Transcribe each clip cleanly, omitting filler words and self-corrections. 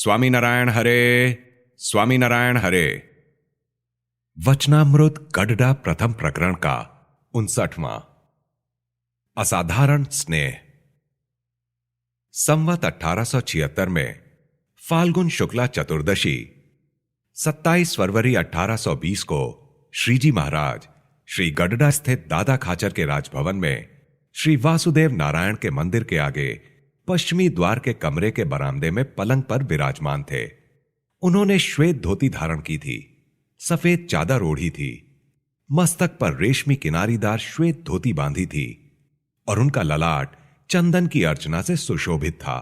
स्वामीनारायण हरे, स्वामीनारायण हरे। वचनामृत गडडा प्रथम प्रकरण का 59वां। असाधारण स्नेह। संवत 1876 में फाल्गुन शुक्ला चतुर्दशी 27 फरवरी 1820 को श्रीजी महाराज श्री गडडा स्थित दादा खाचर के राजभवन में श्री वासुदेव नारायण के मंदिर के आगे पश्चिमी द्वार के कमरे के बरामदे में पलंग पर विराजमान थे। उन्होंने श्वेत धोती धारण की थी, सफेद चादर ओढ़ी थी, मस्तक पर रेशमी किनारीदार श्वेत धोती बांधी थी और उनका ललाट चंदन की अर्चना से सुशोभित था।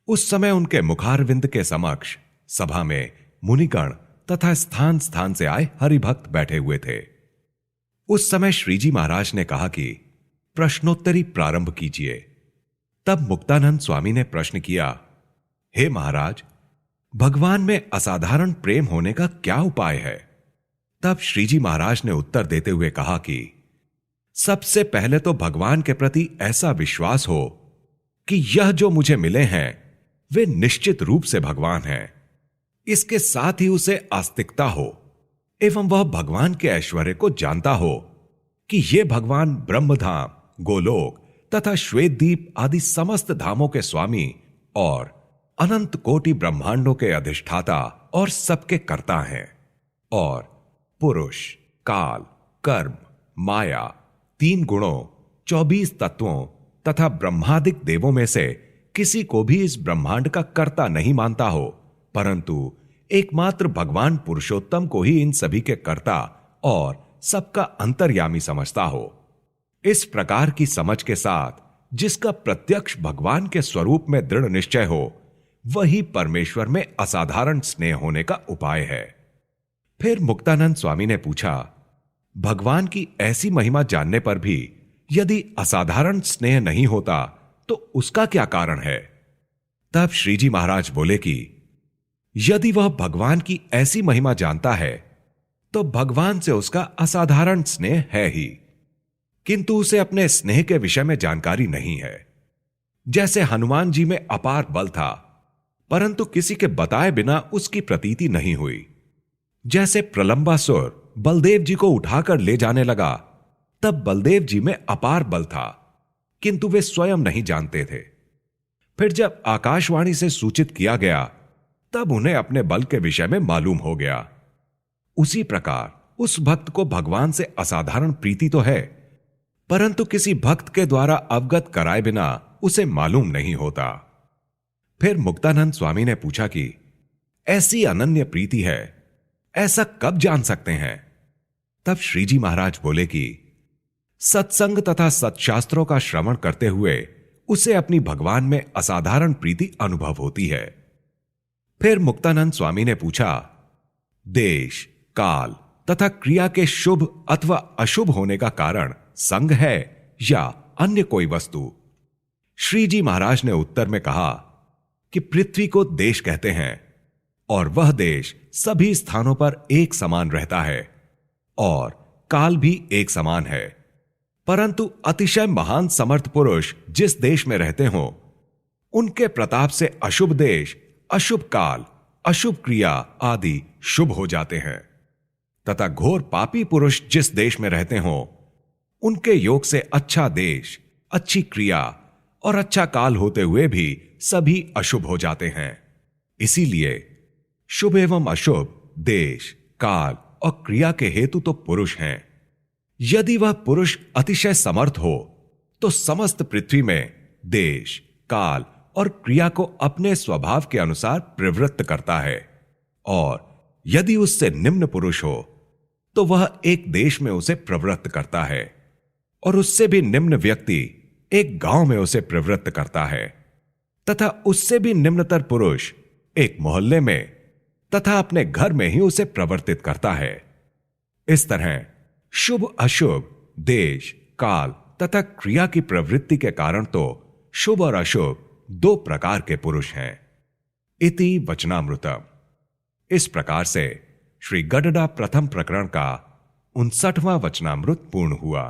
उस समय उनके मुखारविंद के समक्ष सभा में मुनिगण तथा स्थान स्थान से आए हरिभक्त बैठे हुए थे। उस समय श्रीजी महाराज ने कहा कि प्रश्नोत्तरी प्रारंभ कीजिए। तब मुक्तानंद स्वामी ने प्रश्न किया, हे महाराज, भगवान में असाधारण प्रेम होने का क्या उपाय है? तब श्रीजी महाराज ने उत्तर देते हुए कहा कि सबसे पहले तो भगवान के प्रति ऐसा विश्वास हो कि यह जो मुझे मिले हैं वे निश्चित रूप से भगवान हैं। इसके साथ ही उसे आस्तिकता हो एवं वह भगवान के ऐश्वर्य को जानता हो कि ये भगवान ब्रह्मधाम, गोलोक तथा श्वेतदीप आदि समस्त धामों के स्वामी और अनंत कोटि ब्रह्मांडों के अधिष्ठाता और सबके कर्ता हैं और पुरुष, काल, कर्म, माया, 3 गुणों, 24 तत्वों तथा ब्रह्मादिक देवों में से किसी को भी इस ब्रह्मांड का कर्ता नहीं मानता हो, परंतु एकमात्र भगवान पुरुषोत्तम को ही इन सभी के कर्ता और सबका अंतर्यामी समझता हो। इस प्रकार की समझ के साथ जिसका प्रत्यक्ष भगवान के स्वरूप में दृढ़ निश्चय हो, वही परमेश्वर में असाधारण स्नेह होने का उपाय है। फिर मुक्तानंद स्वामी ने पूछा, भगवान की ऐसी महिमा जानने पर भी यदि असाधारण स्नेह नहीं होता तो उसका क्या कारण है? तब श्रीजी महाराज बोले कि यदि वह भगवान की ऐसी महिमा जानता है तो भगवान से उसका असाधारण स्नेह है ही, किंतु उसे अपने स्नेह के विषय में जानकारी नहीं है। जैसे हनुमान जी में अपार बल था परंतु किसी के बताए बिना उसकी प्रतीति नहीं हुई। जैसे प्रलंबासुर बलदेव जी को उठाकर ले जाने लगा, तब बलदेव जी में अपार बल था किंतु वे स्वयं नहीं जानते थे। फिर जब आकाशवाणी से सूचित किया गया तब उन्हें अपने बल के विषय में मालूम हो गया। उसी प्रकार उस भक्त को भगवान से असाधारण प्रीति तो है, परंतु किसी भक्त के द्वारा अवगत कराए बिना उसे मालूम नहीं होता। फिर मुक्तानंद स्वामी ने पूछा कि ऐसी अनन्य प्रीति है, ऐसा कब जान सकते हैं? तब श्रीजी महाराज बोले कि सत्संग तथा सत्शास्त्रों का श्रवण करते हुए उसे अपनी भगवान में असाधारण प्रीति अनुभव होती है। फिर मुक्तानंद स्वामी ने पूछा, देश, काल तथा क्रिया के शुभ अथवा अशुभ होने का कारण संग है या अन्य कोई वस्तु? श्रीजी महाराज ने उत्तर में कहा कि पृथ्वी को देश कहते हैं और वह देश सभी स्थानों पर एक समान रहता है और काल भी एक समान है, परंतु अतिशय महान समर्थ पुरुष जिस देश में रहते हो उनके प्रताप से अशुभ देश, अशुभ काल, अशुभ क्रिया आदि शुभ हो जाते हैं तथा घोर पापी पुरुष जिस देश में रहते हो उनके योग से अच्छा देश, अच्छी क्रिया और अच्छा काल होते हुए भी सभी अशुभ हो जाते हैं। इसीलिए शुभ एवं अशुभ देश, काल और क्रिया के हेतु तो पुरुष हैं। यदि वह पुरुष अतिशय समर्थ हो तो समस्त पृथ्वी में देश, काल और क्रिया को अपने स्वभाव के अनुसार प्रवृत्त करता है, और यदि उससे निम्न पुरुष हो तो वह एक देश में उसे प्रवृत्त करता है और उससे भी निम्न व्यक्ति एक गांव में उसे प्रवृत्त करता है तथा उससे भी निम्नतर पुरुष एक मोहल्ले में तथा अपने घर में ही उसे प्रवर्तित करता है। इस तरह शुभ अशुभ देश, काल तथा क्रिया की प्रवृत्ति के कारण तो शुभ और अशुभ 2 प्रकार के पुरुष हैं। इति वचनामृतम। इस प्रकार से श्री गडडा प्रथम प्रकरण का 59वां वचनामृत पूर्ण हुआ।